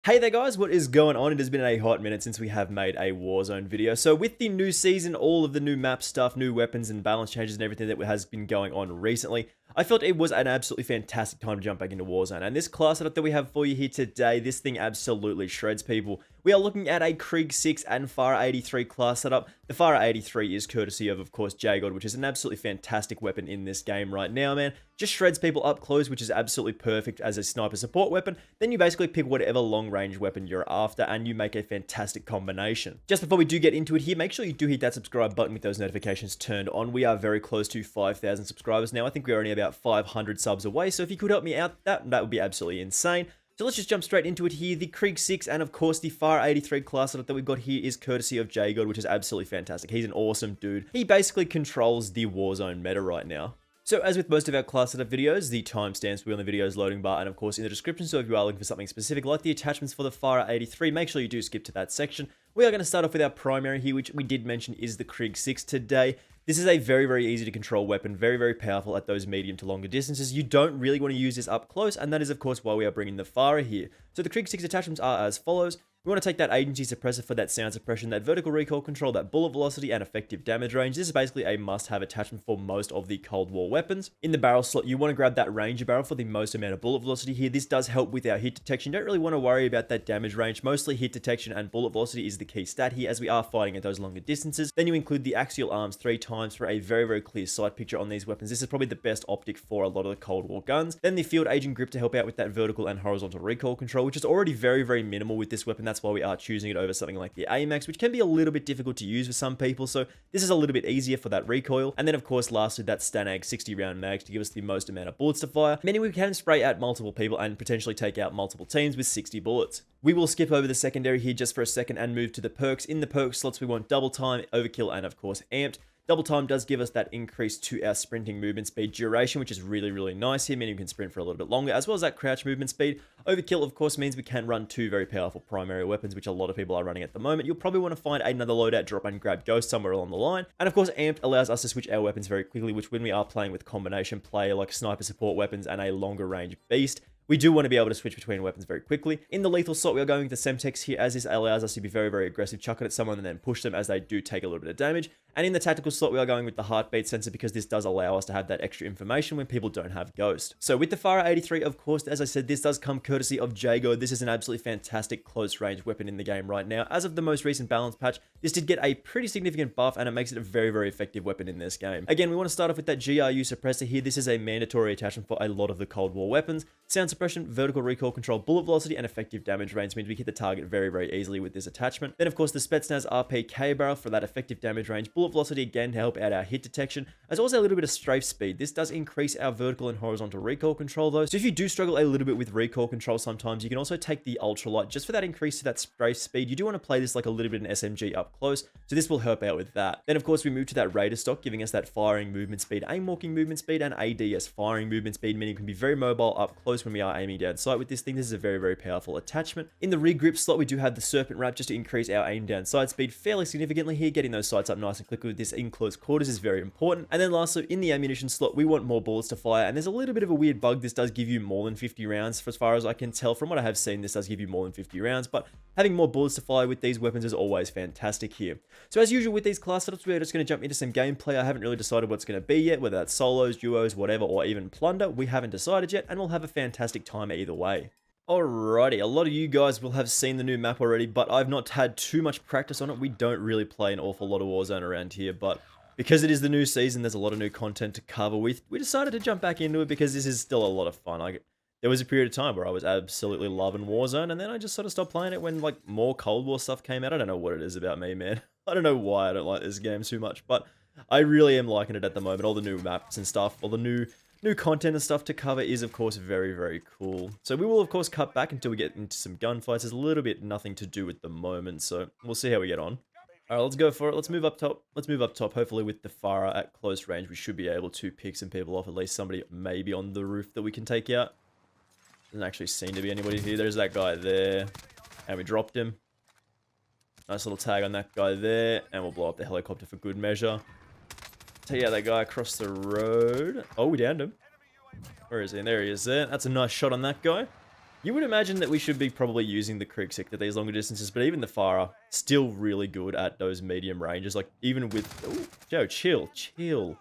Hey there guys, what is going on? It has been a hot minute since we have made a Warzone video. So with the new season, all of the new map stuff, new weapons and balance changes and everything that has been going on recently, I felt it was an absolutely fantastic time to jump back into Warzone. And this class setup that we have for you here today, this thing absolutely shreds people. We are looking at a Krieg 6 and Pharah 83 class setup. The Pharah 83 is courtesy of course, J-God, which is an absolutely fantastic weapon in this game right now, man. Just shreds people up close, which is absolutely perfect as a sniper support weapon. Then you basically pick whatever long-range weapon you're after, and you make a fantastic combination. Just before we do get into it here, make sure you do hit that subscribe button with those notifications turned on. We are very close to 5,000 subscribers now. I think we're only about 500 subs away, so if you could help me out, that would be absolutely insane. So let's just jump straight into it here. The Krieg 6 and of course the Pharah 83 class setup that we've got here is courtesy of J-God, which is absolutely fantastic. He's an awesome dude. He basically controls the Warzone meta right now. So as with most of our class setup videos, the timestamps will be on the video's loading bar and of course in the description, so if you are looking for something specific like the attachments for the Pharah 83, make sure you do skip to that section. We are going to start off with our primary here, which we did mention is the Krieg 6 today. This is a very easy to control weapon, very powerful at those medium to longer distances. You don't really want to use this up close, and that is of course why we are bringing the Pharah here. So the Krieg 6 attachments are as follows. We want to take that agency suppressor for that sound suppression, that vertical recoil control, that bullet velocity, and effective damage range. This is basically a must-have attachment for most of the Cold War weapons. In the barrel slot, you want to grab that Ranger barrel for the most amount of bullet velocity here. This does help with our hit detection. You don't really want to worry about that damage range. Mostly hit detection and bullet velocity is the key stat here as we are fighting at those longer distances. Then you include the axial arms 3 times for a very clear sight picture on these weapons. This is probably the best optic for a lot of the Cold War guns. Then the field agent grip to help out with that vertical and horizontal recoil control, which is already very minimal with this weapon. That's why we are choosing it over something like the AMAX, which can be a little bit difficult to use for some people, so this is a little bit easier for that recoil. And then of course lastly that Stanag 60 round mag to give us the most amount of bullets to fire, meaning we can spray at multiple people and potentially take out multiple teams with 60 bullets. We will skip over the secondary here just for a second and move to the perks. In the perk slots we want double time, overkill, and of course amped. Double time does give us that increase to our sprinting movement speed duration, which is really nice here, meaning we can sprint for a little bit longer, as well as that crouch movement speed. Overkill, of course, means we can run 2 very powerful primary weapons, which a lot of people are running at the moment. You'll probably want to find another loadout, drop and grab Ghost somewhere along the line. And of course, Amped allows us to switch our weapons very quickly, which when we are playing with combination play like sniper support weapons and a longer range beast, we do want to be able to switch between weapons very quickly. In the lethal slot, we are going with the Semtex here, as this allows us to be very aggressive, chuck it at someone and then push them as they do take a little bit of damage. And in the tactical slot, we are going with the heartbeat sensor because this does allow us to have that extra information when people don't have Ghost. So with the Pharah 83, of course, as I said, this does come courtesy of J-God. This is an absolutely fantastic close range weapon in the game right now. As of the most recent balance patch, this did get a pretty significant buff and it makes it a very effective weapon in this game. Again, we want to start off with that GRU suppressor here. This is a mandatory attachment for a lot of the Cold War weapons. Sound suppression, vertical recoil control, bullet velocity, and effective damage range means we hit the target very easily with this attachment. Then of course the Spetsnaz RPK barrel for that effective damage range, bullet velocity again to help out our hit detection, as well as a little bit of strafe speed. This does increase our vertical and horizontal recoil control though, so if you do struggle a little bit with recoil control sometimes, you can also take the ultralight just for that increase to that strafe speed. You do want to play this like a little bit an SMG up close, so this will help out with that. Then of course we move to that Raider stock, giving us that firing movement speed, aim walking movement speed, and ADS firing movement speed, meaning you can be very mobile up close when we are aiming down sight with this thing. This is a very powerful attachment. In the rear grip slot, we do have the Serpent Wrap just to increase our aim down sight speed fairly significantly here. Getting those sights up nice and quickly with this in close quarters is very important. And then lastly, in the ammunition slot, we want more bullets to fire, and there's a little bit of a weird bug. This does give you more than 50 rounds, for as far as I can tell. From what I have seen, this does give you more than 50 rounds, but having more bullets to fire with these weapons is always fantastic here. So as usual with these class setups, we're just going to jump into some gameplay. I haven't really decided what's going to be yet, whether that's solos, duos, whatever, or even plunder. We haven't decided yet, and we'll have a fantastic time either way. Alrighty, a lot of you guys will have seen the new map already, but I've not had too much practice on it. We don't really play an awful lot of Warzone around here, but because it is the new season, there's a lot of new content to cover with. We decided to jump back into it because this is still a lot of fun. There was a period of time where I was absolutely loving Warzone, and then I just sort of stopped playing it when like more Cold War stuff came out. I don't know what it is about me, man. I don't know why I don't like this game too much, but I really am liking it at the moment. All the new maps and stuff, all the new content and stuff to cover is of course very cool. So we will of course cut back until we get into some gunfights. There's a little bit nothing to do at the moment, so we'll see how we get on. Alright, let's go for it. Let's move up top. Hopefully with the Pharah at close range, we should be able to pick some people off. At least somebody maybe on the roof that we can take out. Doesn't actually seem to be anybody here. There's that guy there. And we dropped him. Nice little tag on that guy there. And we'll blow up the helicopter for good measure. Take out that guy across the road. Oh, we downed him. Where is he? And there he is there. That's a nice shot on that guy. You would imagine that we should be probably using the Krieg Six at these longer distances, but even the Farah, still really good at those medium ranges. Like, even with... Ooh, Joe, chill, chill.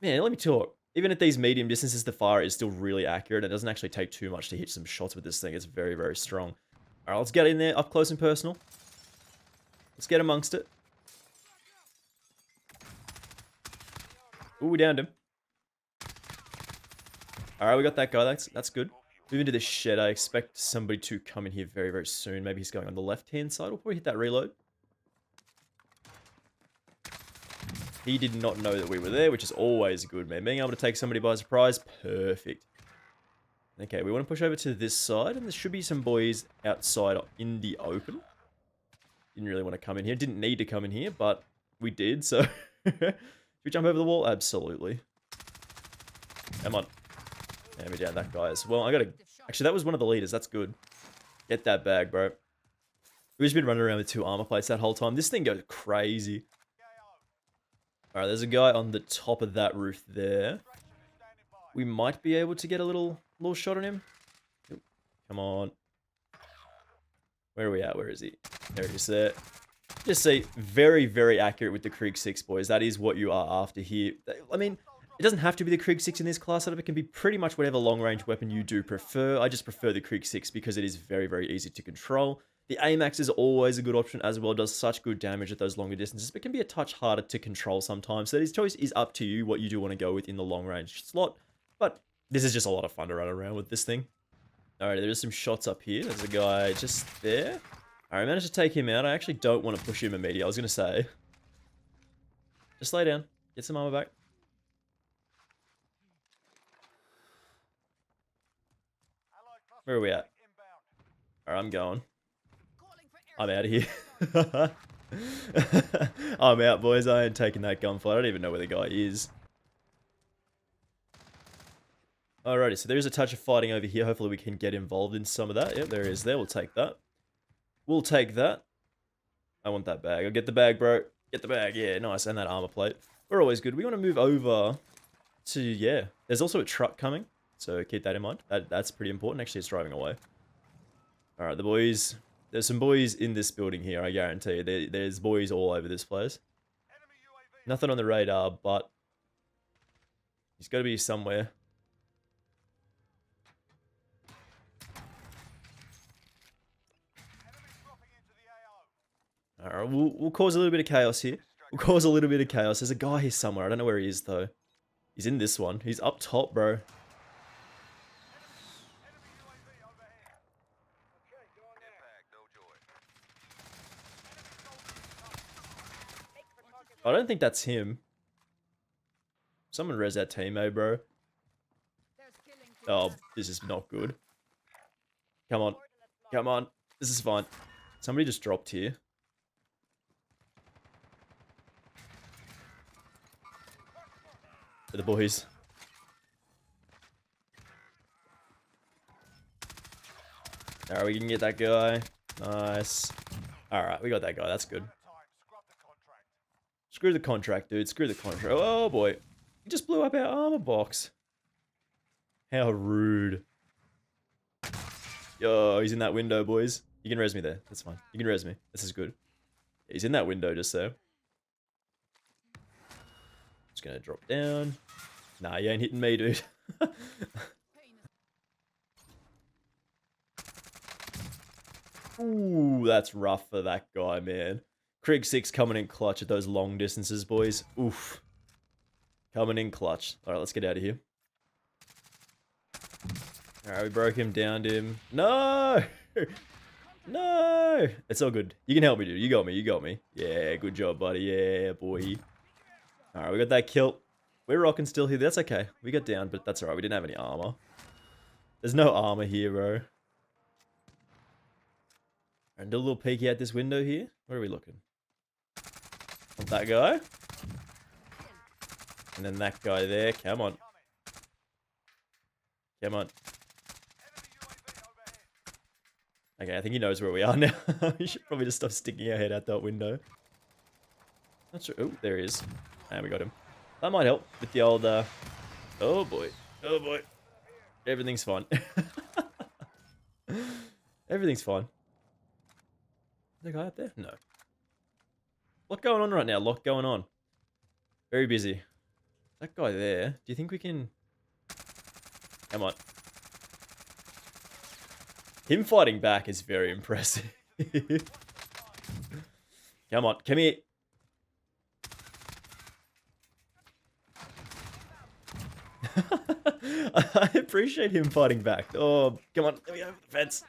Man, let me talk. Even at these medium distances, the Farah is still really accurate. It doesn't actually take too much to hit some shots with this thing. It's very, very strong. Alright, let's get in there, up close and personal. Let's get amongst it. Ooh, we downed him. Alright, we got that guy. That's good. Move into the shed. I expect somebody to come in here very, very soon. Maybe he's going on the left-hand side. We'll probably hit that reload. He did not know that we were there, which is always good, man. Being able to take somebody by surprise, perfect. Okay, we want to push over to this side, and there should be some boys outside in the open. Didn't really want to come in here. Didn't need to come in here, but we did, so... Should we jump over the wall? Absolutely. Come on. Yeah, we down that guy as well. I gotta... Actually, that was one of the leaders. That's good. Get that bag, bro. We've just been running around with 2 armor plates that whole time. This thing goes crazy. Alright, there's a guy on the top of that roof there. We might be able to get a little shot on him. Come on. Where are we at? Where is he? There he is there. Just see, very, very accurate with the Krieg 6, boys. That is what you are after here. I mean... It doesn't have to be the Krieg 6 in this class setup. It can be pretty much whatever long-range weapon you do prefer. I just prefer the Krieg 6 because it is very, very easy to control. The AMAX is always a good option as well. It does such good damage at those longer distances, but can be a touch harder to control sometimes. So this choice is up to you what you do want to go with in the long-range slot. But this is just a lot of fun to run around with this thing. Alright, there's some shots up here. There's a guy just there. Alright, I managed to take him out. I actually don't want to push him immediately. I was going to say. Just lay down. Get some armor back. Where are we at? Alright, I'm going. I'm out of here. I'm out, boys. I ain't taking that gunfight. I don't even know where the guy is. Alrighty, so there's a touch of fighting over here. Hopefully we can get involved in some of that. Yep, there is there. We'll take that. We'll take that. I want that bag. I'll get the bag, bro. Get the bag. Yeah, nice. And that armor plate. We're always good. We want to move over to, yeah. There's also a truck coming. So keep that in mind. That's pretty important. Actually, it's driving away. Alright, the boys. There's some boys in this building here, I guarantee you. There's boys all over this place. Nothing on the radar, but he's got to be somewhere. Alright, we'll cause a little bit of chaos here. We'll cause a little bit of chaos. There's a guy here somewhere. I don't know where he is, though. He's in this one. He's up top, bro. I don't think that's him. Someone res that teammate, bro. Oh, this is not good. Come on. Come on. This is fine. Somebody just dropped here. For the boys. Alright, we can get that guy. Nice. Alright, we got that guy. That's good. Screw the contract, dude. Screw the contract. Oh, boy. He just blew up our armor box. How rude. Yo, he's in that window, boys. You can res me there. That's fine. You can res me. This is good. He's in that window just there. Just gonna drop down. Nah, you ain't hitting me, dude. Ooh, that's rough for that guy, man. Krieg 6 coming in clutch at those long distances, boys. Oof. Coming in clutch. Alright, let's get out of here. Alright, we broke him, downed him. No! No! It's all good. You can help me, dude. You got me, you got me. Yeah, good job, buddy. Yeah, boy. Alright, we got that kill. We're rocking still here. That's okay. We got down, but that's alright. We didn't have any armor. There's no armor here, bro. And do a little peeky at this window here. Where are we looking? Want that guy? And then that guy there. Come on. Come on. Okay, I think he knows where we are now. We should probably just stop sticking our head out that window. Not sure. Oh, there he is. And we got him. That might help with the old, Oh boy. Oh boy. Everything's fine. Everything's fine. Is there a guy out there? No. Lot going on right now. Lot going on. Very busy. That guy there. Do you think we can... Come on. Him fighting back is very impressive. Come on. Come here. I appreciate him fighting back. Oh, come on. Let me over the fence.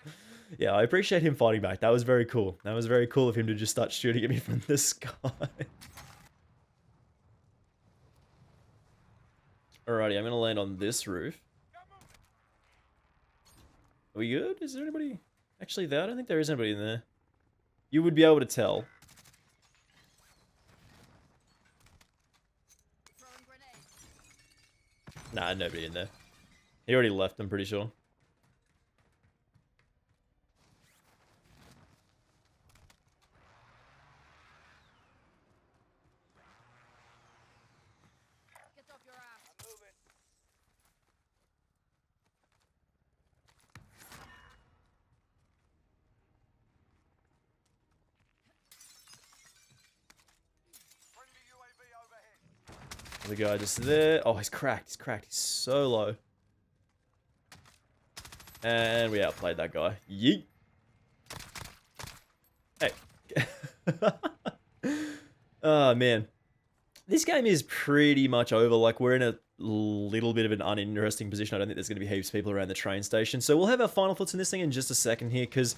Yeah, I appreciate him fighting back. That was very cool. That was very cool of him to just start shooting at me from the sky. Alrighty, I'm going to land on this roof. Are we good? Is there anybody actually there? I don't think there is anybody in there. You would be able to tell. Nah, nobody in there. He already left, I'm pretty sure. The guy just there. Oh, he's cracked. He's cracked. He's so low. And we outplayed that guy. Yeet. Hey. Oh, man. This game is pretty much over. Like, we're in a little bit of an uninteresting position. I don't think there's going to be heaps of people around the train station. So we'll have our final thoughts on this thing in just a second here, because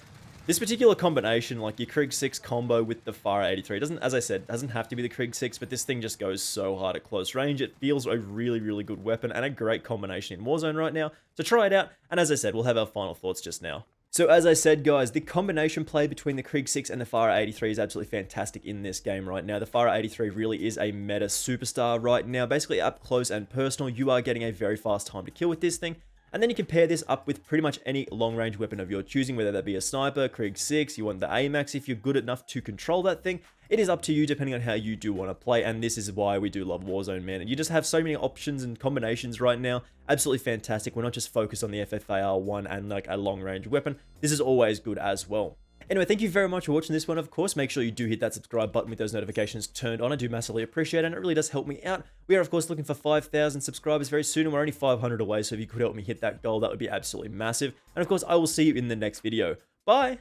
this particular combination, like your Krieg 6 combo with the FARA 83, doesn't, as I said, doesn't have to be the Krieg 6, but this thing just goes so hard at close range. It feels a really, really good weapon and a great combination in Warzone right now. So try it out, and as I said, we'll have our final thoughts just now. So as I said, guys, the combination play between the Krieg 6 and the FARA 83 is absolutely fantastic in this game right now. The FARA 83 really is a meta superstar right now. Basically, up close and personal, you are getting a very fast time to kill with this thing. And then you can pair this up with pretty much any long-range weapon of your choosing, whether that be a sniper, Krieg 6, you want the AMAX if you're good enough to control that thing. It is up to you depending on how you do want to play, and this is why we do love Warzone, man. And you just have so many options and combinations right now. Absolutely fantastic. We're not just focused on the FFAR1 and like a long-range weapon. This is always good as well. Anyway, thank you very much for watching this one, of course. Make sure you do hit that subscribe button with those notifications turned on. I do massively appreciate it, and it really does help me out. We are, of course, looking for 5,000 subscribers very soon, and we're only 500 away, so if you could help me hit that goal, that would be absolutely massive. And, of course, I will see you in the next video. Bye!